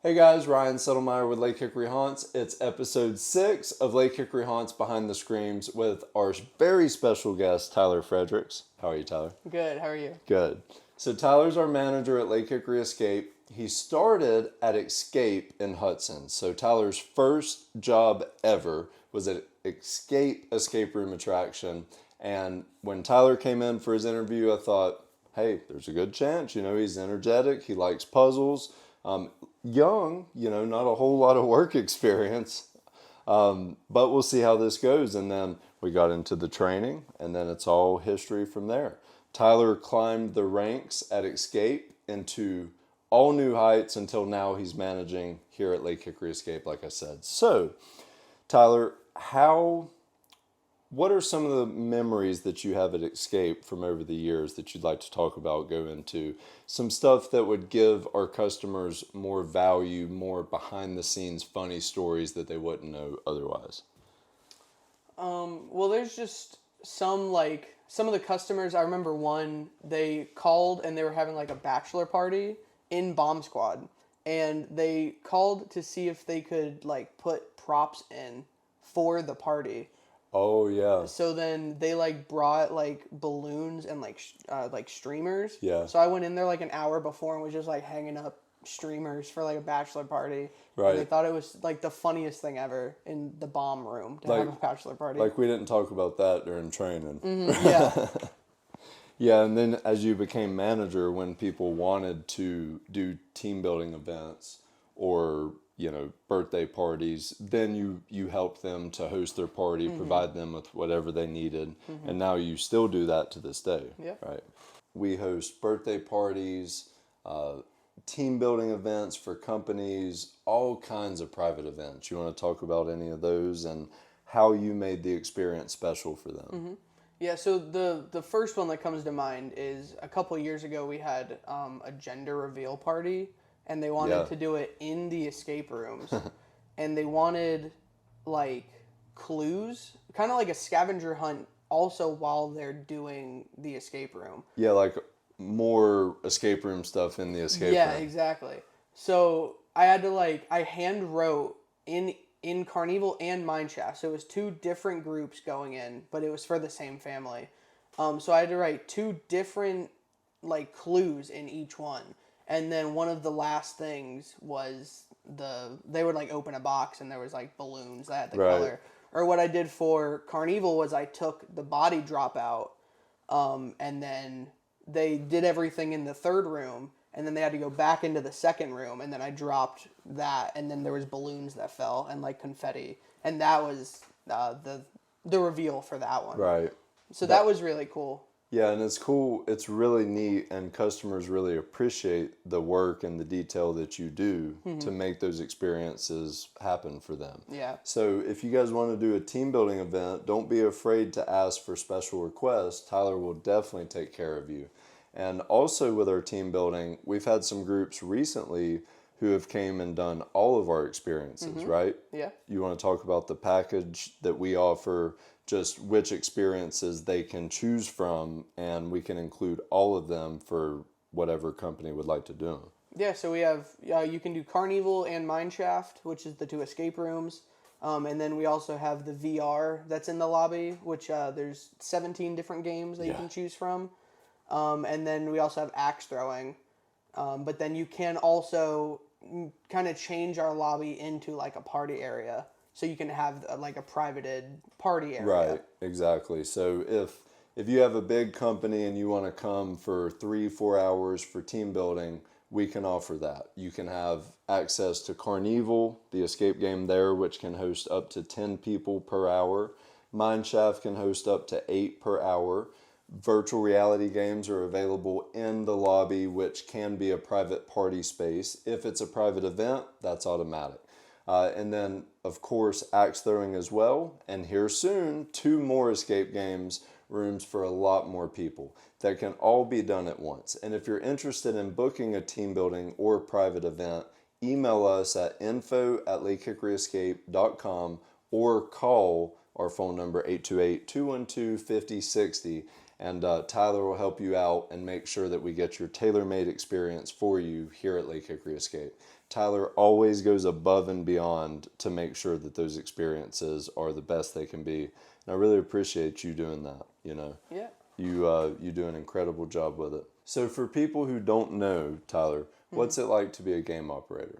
Hey guys, Ryan Settlemyre with Lake Hickory Haunts. It's episode 6 of Lake Hickory Haunts Behind the Screams with our very special guest, Tyler Fredericks. How are you, Tyler? Good, how are you? Good. So Tyler's our manager at Lake Hickory Escape. He started at Escape in Hudson. So Tyler's first job ever was at escape room attraction. And when Tyler came in for his interview, I thought, hey, there's a good chance. You know, he's energetic. He likes puzzles. Young, not a whole lot of work experience. But we'll see how this goes. And then we got into the training, and then it's all history from there. Tyler climbed the ranks at Escape into all new heights until now he's managing here at Lake Hickory Escape, like I said. So, Tyler, what are some of the memories that you have at Escape from over the years that you'd like to talk about, go into? Some stuff that would give our customers more value, more behind-the-scenes funny stories that they wouldn't know otherwise. Well, there's just some of the customers, I remember one, they called and they were having a bachelor party in Bomb Squad. And they called to see if they could put props in for the party. Oh, yeah. So then they brought balloons and streamers. Yeah. So I went in there an hour before and was just hanging up streamers for a bachelor party. Right. And they thought it was the funniest thing ever in the bomb room to have a bachelor party. We didn't talk about that during training. Mm-hmm, yeah. Yeah, and then as you became manager, when people wanted to do team building events or birthday parties, then you help them to host their party, provide them with whatever they needed, and now you still do that to this day. Yeah. Right. We host birthday parties, team building events for companies, all kinds of private events. You want to talk about any of those and how you made the experience special for them? Mm-hmm. Yeah, so the first one that comes to mind is a couple years ago we had a gender reveal party. And they wanted to do it in the escape rooms. And they wanted, clues, kind of like a scavenger hunt, also while they're doing the escape room. Yeah, more escape room stuff in the escape room. Yeah, exactly. So I had to, I hand wrote in Carnival and Mineshaft. So it was 2 different groups going in, but it was for the same family. So I had to write 2 different, clues in each one. And then one of the last things was they would open a box and there was balloons that had the color. Or what I did for Carnival was I took the body drop out, and then they did everything in the 3rd room, and then they had to go back into the 2nd room, and then I dropped that, and then there was balloons that fell and confetti, and that was the reveal for that one. Right. So that was really cool. Yeah, and it's cool. It's really neat, and customers really appreciate the work and the detail that you do to make those experiences happen for them. Yeah. So if you guys want to do a team building event, don't be afraid to ask for special requests. Tyler will definitely take care of you. And also with our team building, we've had some groups recently who have came and done all of our experiences, right? Yeah. You want to talk about the package that we offer, just which experiences they can choose from, and we can include all of them for whatever company would like to do them. Yeah, so we have, you can do Carnival and Mineshaft, which is the 2 escape rooms. And then we also have the VR that's in the lobby, which there's 17 different games that you can choose from. And then we also have axe throwing. But then you can also kind of change our lobby into a party area. So you can have a privated party area. Right, exactly. So if you have a big company and you want to come for 3-4 hours for team building, we can offer that. You can have access to Carnival, the escape game there, which can host up to 10 people per hour. Mineshaft can host up to 8 per hour. Virtual reality games are available in the lobby, which can be a private party space. If it's a private event, that's automatic. And then, of course, axe throwing as well. And here soon, 2 more escape games, rooms for a lot more people that can all be done at once. And if you're interested in booking a team building or private event, email us at info@lakehickoryescape.com or call our phone number 828-212-5060. And Tyler will help you out and make sure that we get your tailor-made experience for you here at Lake Hickory Escape. Tyler always goes above and beyond to make sure that those experiences are the best they can be. And I really appreciate you doing that, you know. Yeah. You do an incredible job with it. So for people who don't know, Tyler, what's it like to be a game operator?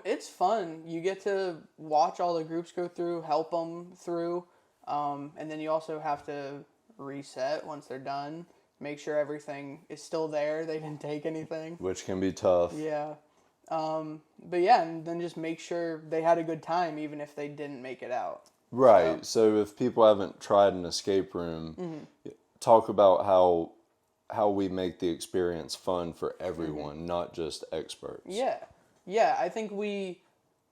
It's fun. You get to watch all the groups go through, help them through, and then you also have to reset once they're done, make sure everything is still there, they didn't take anything. Which can be tough. Yeah. But yeah, and then just make sure they had a good time even if they didn't make it out. Right. So if people haven't tried an escape room, talk about how we make the experience fun for everyone, not just experts. Yeah. Yeah, I think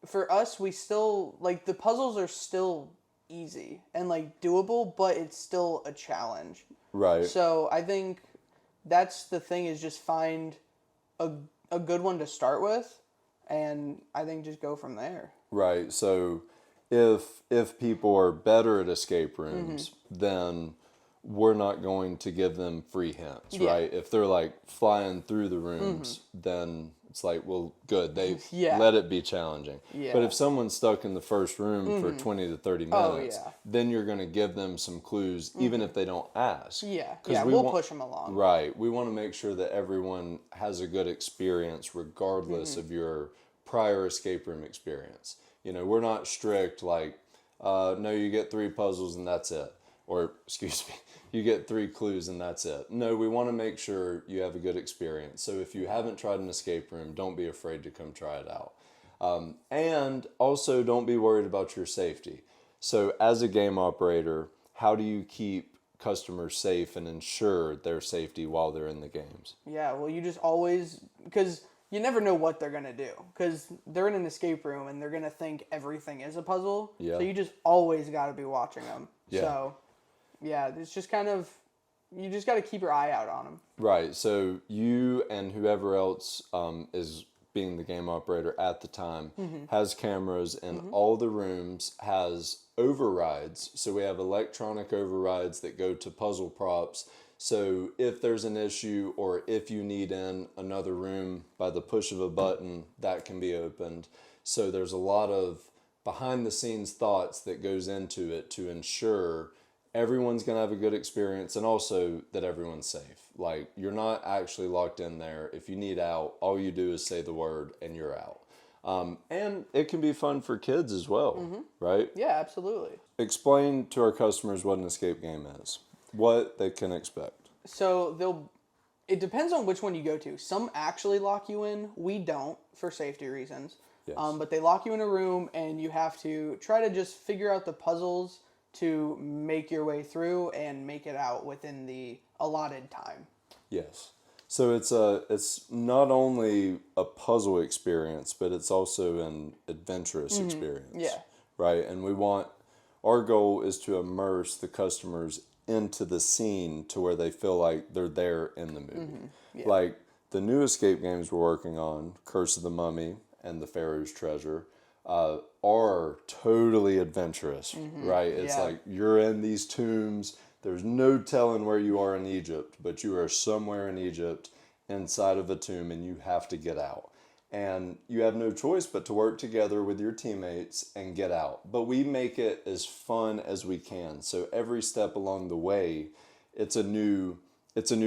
for us, we still, like, the puzzles are still easy and, like, doable, but it's still a challenge. Right. So I think that's the thing, is just find a good one to start with, and I think just go from there. Right. So if people are better at escape rooms, then we're not going to give them free hints, right? If they're like flying through the rooms, then it's like, well, good. They let it be challenging. Yeah. But if someone's stuck in the first room for 20 to 30 minutes, then you're going to give them some clues, even if they don't ask. Yeah, we'll push them along. Right. We want to make sure that everyone has a good experience regardless of your prior escape room experience. You know, we're not strict like, no, you get 3 puzzles and that's it. Or, excuse me, you get 3 clues and that's it. No, we want to make sure you have a good experience. So if you haven't tried an escape room, don't be afraid to come try it out. And also don't be worried about your safety. So as a game operator, how do you keep customers safe and ensure their safety while they're in the games? Yeah, well, you just always, because you never know what they're going to do, because they're in an escape room and they're going to think everything is a puzzle. Yeah. So you just always got to be watching them. Yeah. So, yeah, it's just kind of, you just got to keep your eye out on them. Right. So you and whoever else is being the game operator at the time has cameras in all the rooms, has overrides. So we have electronic overrides that go to puzzle props. So if there's an issue or if you need in another room by the push of a button, that can be opened. So there's a lot of behind the scenes thoughts that goes into it to ensure everyone's going to have a good experience and also that everyone's safe. Like, you're not actually locked in there. If you need out, all you do is say the word and you're out. And it can be fun for kids as well, right? Yeah, absolutely. Explain to our customers what an escape game is, what they can expect. So it depends on which one you go to. Some actually lock you in. We don't, for safety reasons. Yes. But they lock you in a room and you have to try to just figure out the puzzles to make your way through and make it out within the allotted time. Yes. So it's not only a puzzle experience, but it's also an adventurous experience. Yeah. Right? And our goal is to immerse the customers into the scene to where they feel like they're there in the movie. Yeah. Like the new escape games we're working on, Curse of the Mummy and the Pharaoh's Treasure, are totally adventurous, right? It's like you're in these tombs. There's no telling where you are in Egypt, but you are somewhere in Egypt inside of a tomb and you have to get out. And you have no choice but to work together with your teammates and get out. But we make it as fun as we can. So every step along the way, it's a new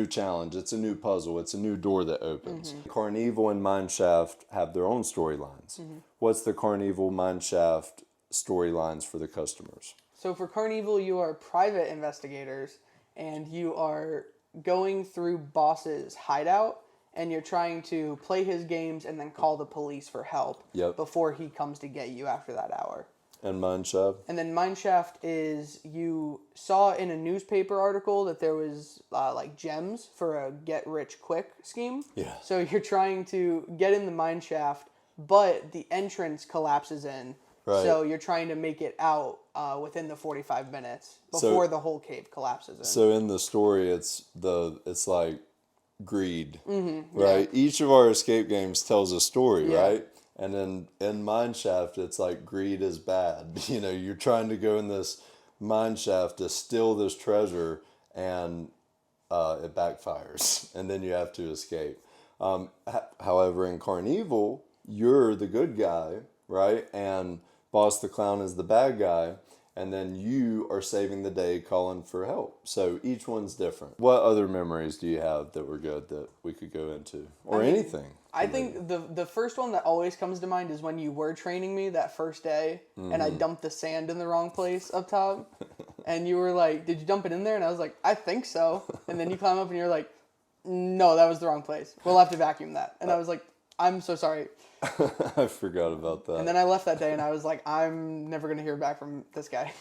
challenge. It's a new puzzle. It's a new door that opens. Carnival and Mineshaft have their own storylines. What's the Carnival Mineshaft storylines for the customers? So for Carnival, you are private investigators, and you are going through Boss's hideout, and you're trying to play his games and then call the police for help before he comes to get you after that hour. And Mineshaft? And then Mineshaft is, you saw in a newspaper article that there was like gems for a get-rich-quick scheme. Yeah. So you're trying to get in the Mineshaft, but the entrance collapses in. Right. So you're trying to make it out within the 45 minutes before the whole cave collapses in. So in the story, it's like greed, right? Yeah. Each of our escape games tells a story, right? And in Mineshaft, it's like greed is bad. You know, you're trying to go in this mineshaft to steal this treasure, and it backfires, and then you have to escape. However, in Carnival, you're the good guy, right? And Boss the Clown is the bad guy, and then you are saving the day calling for help. So each one's different. What other memories do you have that were good that we could go into? Or anything? I think the first one that always comes to mind is when you were training me that first day, and I dumped the sand in the wrong place up top. And you were like, did you dump it in there? And I was like, I think so. And then you climb up and you're like, no, that was the wrong place. We'll have to vacuum that. And I was like, I'm so sorry. I forgot about that. And then I left that day and I was like, I'm never going to hear back from this guy.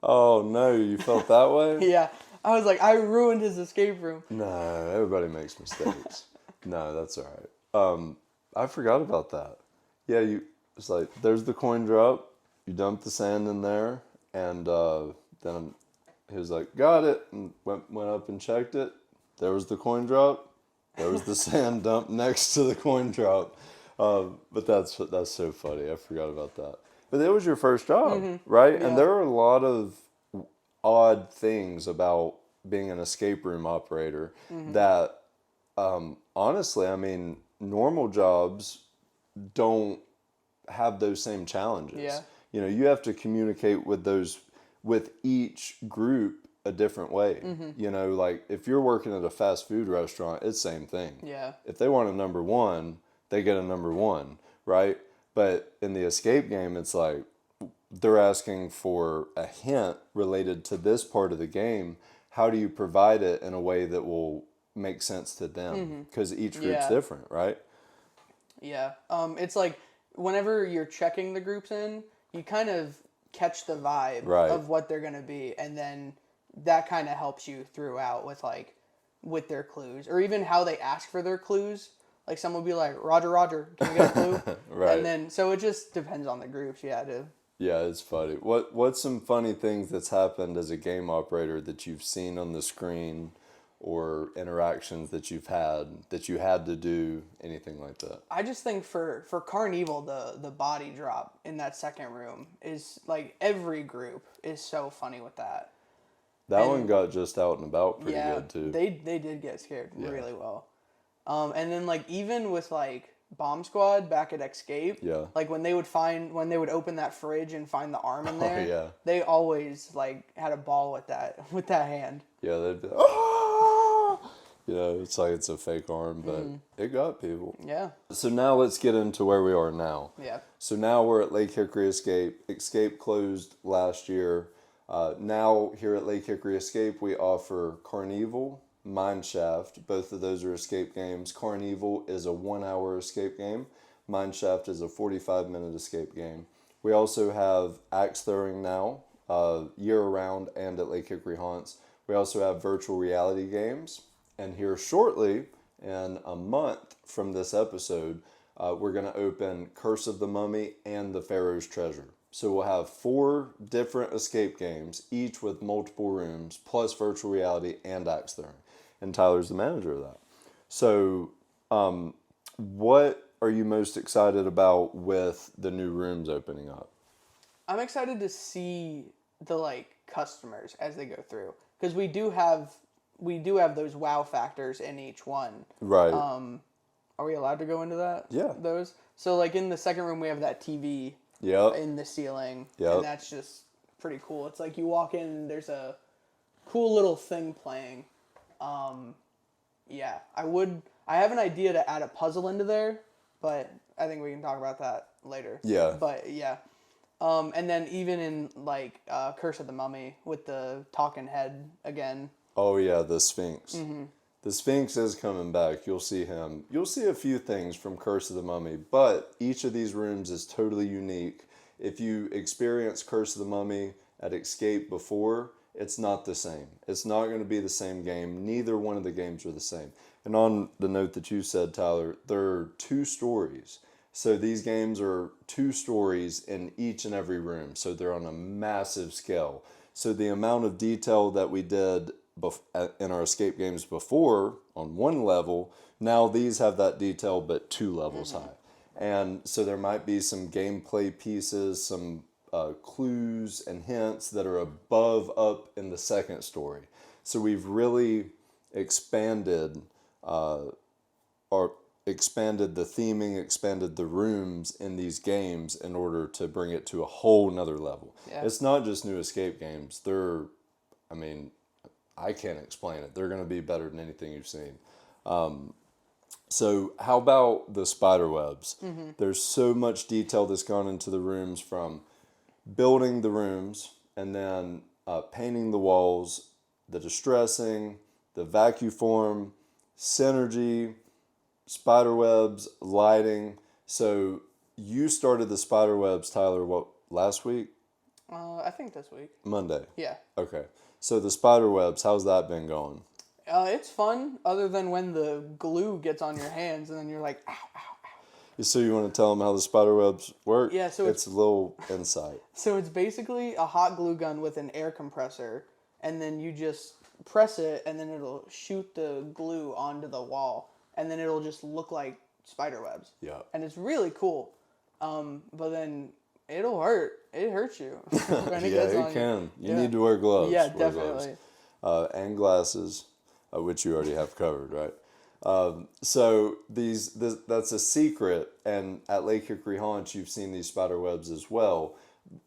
Oh, no, you felt that way? Yeah. I was like, I ruined his escape room. No, everybody makes mistakes. No, that's all right. I forgot about that. Yeah, it's like, there's the coin drop. You dump the sand in there. And then he was like, got it. And went up and checked it. There was the coin drop. There was the sand dump next to the coin drop. But that's so funny. I forgot about that. But it was your first job, right? Yeah. And there are a lot of odd things about being an escape room operator that, honestly, I mean, normal jobs don't have those same challenges. Yeah. You know, you have to communicate with each group a different way. You know, like if you're working at a fast food restaurant, it's the same thing. Yeah. If they want a number one, they get a number one, right? But in the escape game, it's like they're asking for a hint related to this part of the game. How do you provide it in a way that will make sense to them? Because each group's different, right? Yeah. It's like whenever you're checking the groups in, you kind of catch the vibe of what they're going to be. And then that kind of helps you throughout with their clues. Or even how they ask for their clues. Like someone will be like, Roger, Roger, can we get a clue? Right. And then, so it just depends on the groups, Yeah, it's funny. What's some funny things that's happened as a game operator that you've seen on the screen or interactions that you've had that you had to do, anything like that? I just think for Carnival, the body drop in that second room is like every group is so funny with that. That one got just out and about pretty good too. They did get scared really well. And then like even with like Bomb Squad back at Escape, like when they would open that fridge and find the arm in there, they always like had a ball with that hand. Yeah, they'd be, oh! You know, it's like it's a fake arm, but it got people. Yeah. So now let's get into where we are now. Yeah. So now we're at Lake Hickory Escape. Escape closed last year. Now here at Lake Hickory Escape, we offer Carnival, Mineshaft. Both of those are escape games. Carnival is a 1-hour escape game. Mineshaft is a 45-minute escape game. We also have axe throwing now, year-round and at Lake Hickory Haunts. We also have virtual reality games. And here shortly, in a month from this episode, we're going to open Curse of the Mummy and the Pharaoh's Treasure. So we'll have 4 different escape games, each with multiple rooms, plus virtual reality and axe throwing. And Tyler's the manager of that. So what are you most excited about with the new rooms opening up? I'm excited to see the customers as they go through, because we do have those wow factors in each one. Right. Are we allowed to go into that? Yeah. Those. So in the second room we have that TV. Yep. In the ceiling. Yep. And that's just pretty cool. It's like you walk in and there's a cool little thing playing. Yeah, I have an idea to add a puzzle into there, but I think we can talk about that later. Yeah. But yeah. And then even in Curse of the Mummy with the talking head again. Oh yeah, the Sphinx. The Sphinx is coming back. You'll see him. You'll see a few things from Curse of the Mummy, but each of these rooms is totally unique. If you experience Curse of the Mummy at Escape before, it's not the same. It's not going to be the same game. Neither one of the games are the same. And on the note that you said, Tyler, there are 2 stories. So these games are 2 stories in each and every room. So they're on a massive scale. So the amount of detail that we did in our escape games before on 1 level, now these have that detail but 2 levels high. And so there might be some gameplay pieces, some clues and hints that are above up in the second story. So we've really expanded or expanded the theming, expanded the rooms in these games in order to bring it to a whole nother level. Yeah. It's not just new escape games. I mean, I can't explain it. They're going to be better than anything you've seen. So how about the spider webs? Mm-hmm. There's so much detail that's gone into the rooms, from building the rooms and then painting the walls, the distressing, the vacuform, synergy, spider webs, lighting. So you started the spider webs, Tyler, what, last week? I think this week. Monday. Yeah. Okay. So the spider webs, how's that been going? It's fun, other than when the glue gets on your hands and then you're like, ow, ow, ow. So you want to tell them how the spider webs work? Yeah, so it's a little insight. So it's basically a hot glue gun with an air compressor, and then you just press it, and then it'll shoot the glue onto the wall, and then it'll just look like spider webs. Yeah. And it's really cool. But then it'll hurt. It hurts you. When it gets on can. You. You need to wear gloves. Yeah, wear definitely. Gloves. And glasses, which you already have covered, right? So that's a secret, and at Lake Hickory Haunts, you've seen these spider webs as well.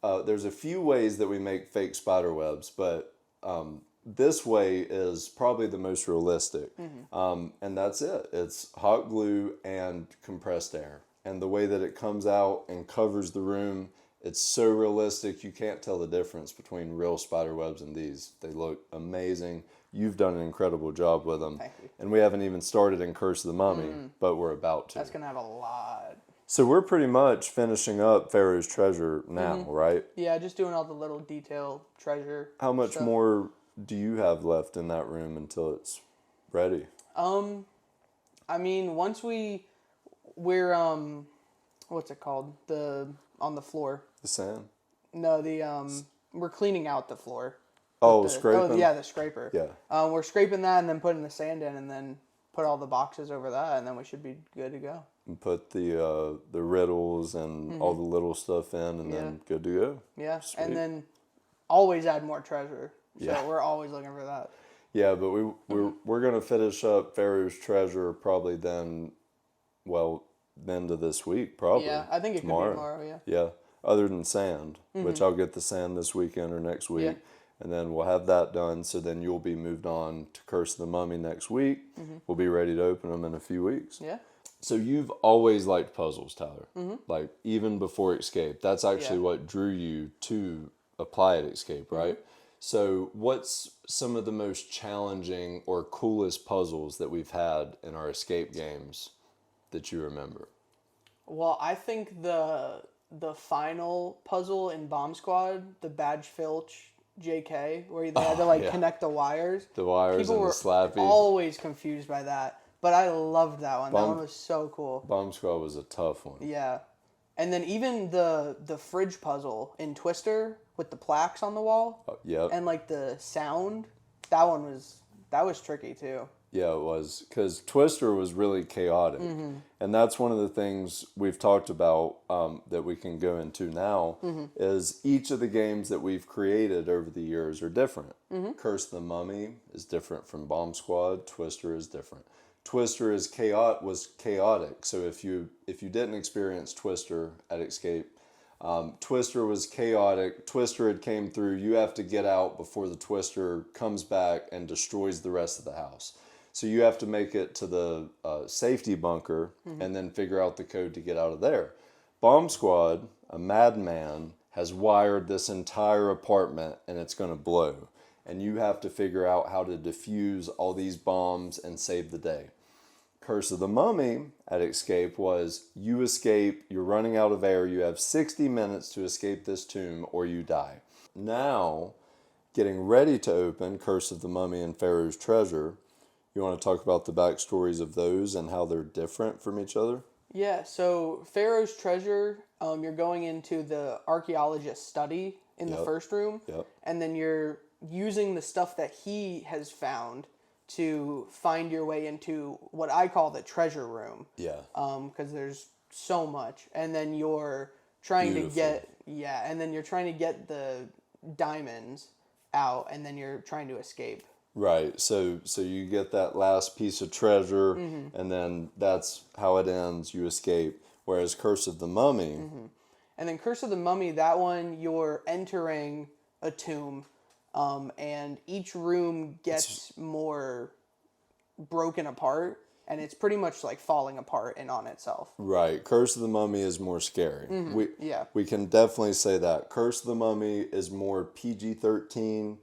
There's a few ways that we make fake spider webs, but this way is probably the most realistic. Mm-hmm. And that's it. It's hot glue and compressed air. And the way that it comes out and covers the room, it's so realistic, you can't tell the difference between real spider webs and these. They look amazing. You've done an incredible job with them. Thank you. And we haven't even started in Curse of the Mummy, but we're about to. That's going to have a lot. So we're pretty much finishing up Pharaoh's Treasure now, right? Yeah, just doing all the little detail treasure How much stuff. more do you have left in that room until it's ready? I mean, once we're what's it called? On the floor. The sand? No, we're cleaning out the floor. Oh, scraping? Oh, yeah, the scraper. Yeah. We're scraping that and then putting the sand in, and then put all the boxes over that, and then we should be good to go. And put the riddles and all the little stuff in, and then good to go. Yeah, Sweet. and then always add more treasure. So Yeah. we're always looking for that. Yeah, but we're gonna finish up Pharaoh's Treasure probably then, well, the end of this week probably. Yeah, I think it tomorrow. could be tomorrow. Yeah. Yeah, other than sand, which I'll get the sand this weekend or next week. Yeah. And then we'll have that done, so then you'll be moved on to Curse of the Mummy next week. We'll be ready to open them in a few weeks. Yeah. So you've always liked puzzles, Tyler. Like, even before Escape. That's actually what drew you to apply at Escape, right? So what's some of the most challenging or coolest puzzles that we've had in our Escape games that you remember? Well, I think the final puzzle in Bomb Squad, the Badge Filch JK, where they had to connect the wires. The wires People and the were slappy. always confused by that, but I loved that one. That one was so cool. Bomb Squad was a tough one. Yeah, and then even the fridge puzzle in Twister with the plaques on the wall. Yep. And like the sound, that was tricky too. Yeah, it was, because Twister was really chaotic. And that's one of the things we've talked about that we can go into now, is each of the games that we've created over the years are different. Curse of the Mummy is different from Bomb Squad. Twister is different. Twister was chaotic. So if you didn't experience Twister at Escape, Twister was chaotic. Twister had came through. You have to get out before the Twister comes back and destroys the rest of the house. So you have to make it to the safety bunker and then figure out the code to get out of there. Bomb Squad, a madman, has wired this entire apartment and it's going to blow. And you have to figure out how to defuse all these bombs and save the day. Curse of the Mummy at Escape was, you escape, you're running out of air, you have 60 minutes to escape this tomb or you die. Now, getting ready to open Curse of the Mummy and Pharaoh's Treasure, you want to talk about the backstories of those and how they're different from each other? Yeah, so Pharaoh's Treasure, you're going into the archaeologist's study in the first room, and then you're using the stuff that he has found to find your way into what I call the treasure room. Yeah. Because there's so much, and then you're trying to get the diamonds out, and then you're trying to escape. Right. So you get that last piece of treasure, and then that's how it ends. You escape. Whereas Curse of the Mummy, And then Curse of the Mummy, that one you're entering a tomb, and each room gets more broken apart, and it's pretty much like falling apart and on itself. right? Curse of the Mummy is more scary. Yeah. We can definitely say that. Curse of the Mummy is more PG-13,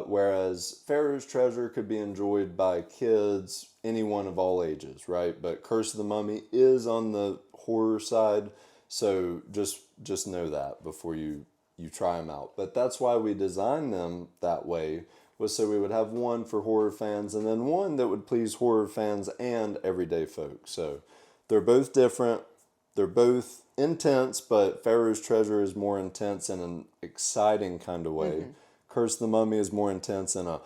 whereas Pharaoh's Treasure could be enjoyed by kids, anyone of all ages, right? But Curse of the Mummy is on the horror side, so just know that before you try them out. But that's why we designed them that way, was so we would have one for horror fans and then one that would please horror fans and everyday folks. So they're both different. They're both intense, but Pharaoh's Treasure is more intense in an exciting kind of way. Curse of the Mummy is more intense in a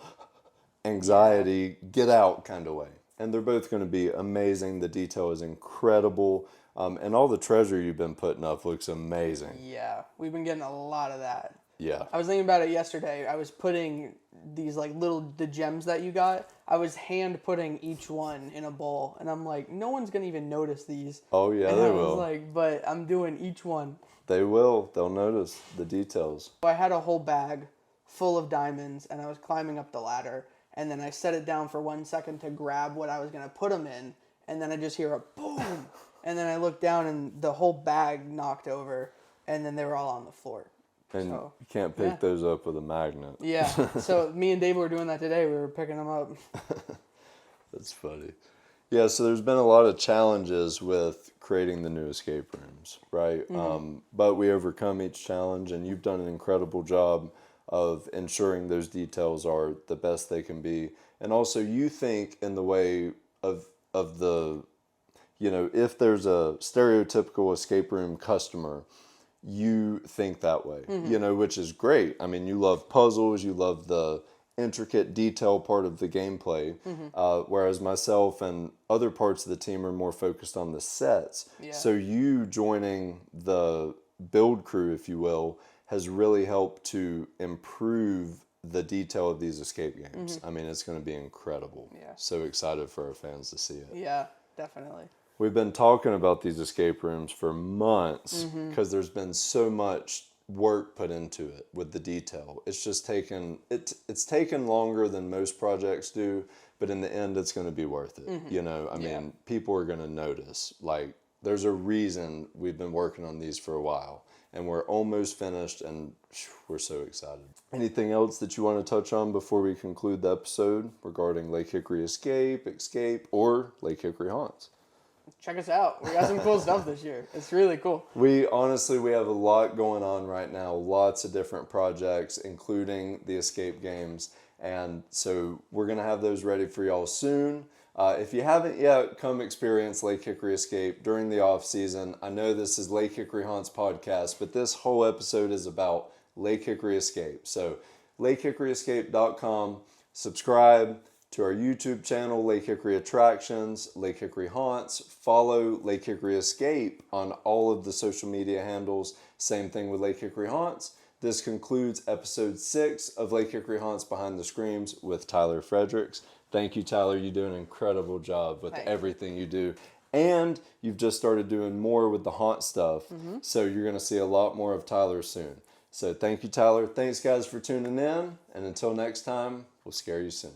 anxiety, get out kind of way. And they're both going to be amazing. The detail is incredible. And all the treasure you've been putting up looks amazing. Yeah, we've been getting a lot of that. Yeah. I was thinking about it yesterday. I was putting these like the gems that you got. I was hand putting each one in a bowl, and I'm like, no one's gonna even notice these. Oh yeah, and they I was will. like, but I'm doing each one. They will. They'll notice the details. I had a whole bag full of diamonds, and I was climbing up the ladder, and then I set it down for 1 second to grab what I was gonna put them in, and then I just hear a boom, and then I looked down, and the whole bag knocked over, and then they were all on the floor. And So, you can't pick those up with a magnet. yeah. So me and Dave were doing that today. We were picking them up. That's funny. Yeah, so there's been a lot of challenges with creating the new escape rooms, right? But we overcome each challenge, and you've done an incredible job of ensuring those details are the best they can be. And also you think in the way of the, if there's a stereotypical escape room customer, you think that way, which is great. I mean, you love puzzles, you love the intricate detail part of the gameplay, whereas myself and other parts of the team are more focused on the sets. Yeah. So you joining the build crew, if you will, has really helped to improve the detail of these escape games. I mean, it's going to be incredible. Yeah. So excited for our fans to see it. Yeah, definitely. We've been talking about these escape rooms for months because there's been so much work put into it with the detail. It's just taken it's taken longer than most projects do, but in the end it's going to be worth it. I mean, people are going to notice. Like, there's a reason we've been working on these for a while, and we're almost finished, and we're so excited. Anything else that you want to touch on before we conclude the episode regarding Lake Hickory Escape, or Lake Hickory Haunts? Check us out. We got some cool stuff this year. It's really cool. We have a lot going on right now. Lots of different projects, including the escape games. And so we're going to have those ready for y'all soon. If you haven't yet, come experience Lake Hickory Escape during the off season. I know this is Lake Hickory Haunts podcast, but this whole episode is about Lake Hickory Escape. So lakehickoryescape.com, subscribe to our YouTube channel, Lake Hickory Attractions, Lake Hickory Haunts. Follow Lake Hickory Escape on all of the social media handles. Same thing with Lake Hickory Haunts. This concludes episode 6 of Lake Hickory Haunts Behind the Screams with Tyler Fredericks. Thank you, Tyler. You do an incredible job with everything you do. And you've just started doing more with the haunt stuff. So you're going to see a lot more of Tyler soon. So thank you, Tyler. Thanks, guys, for tuning in. And until next time, we'll scare you soon.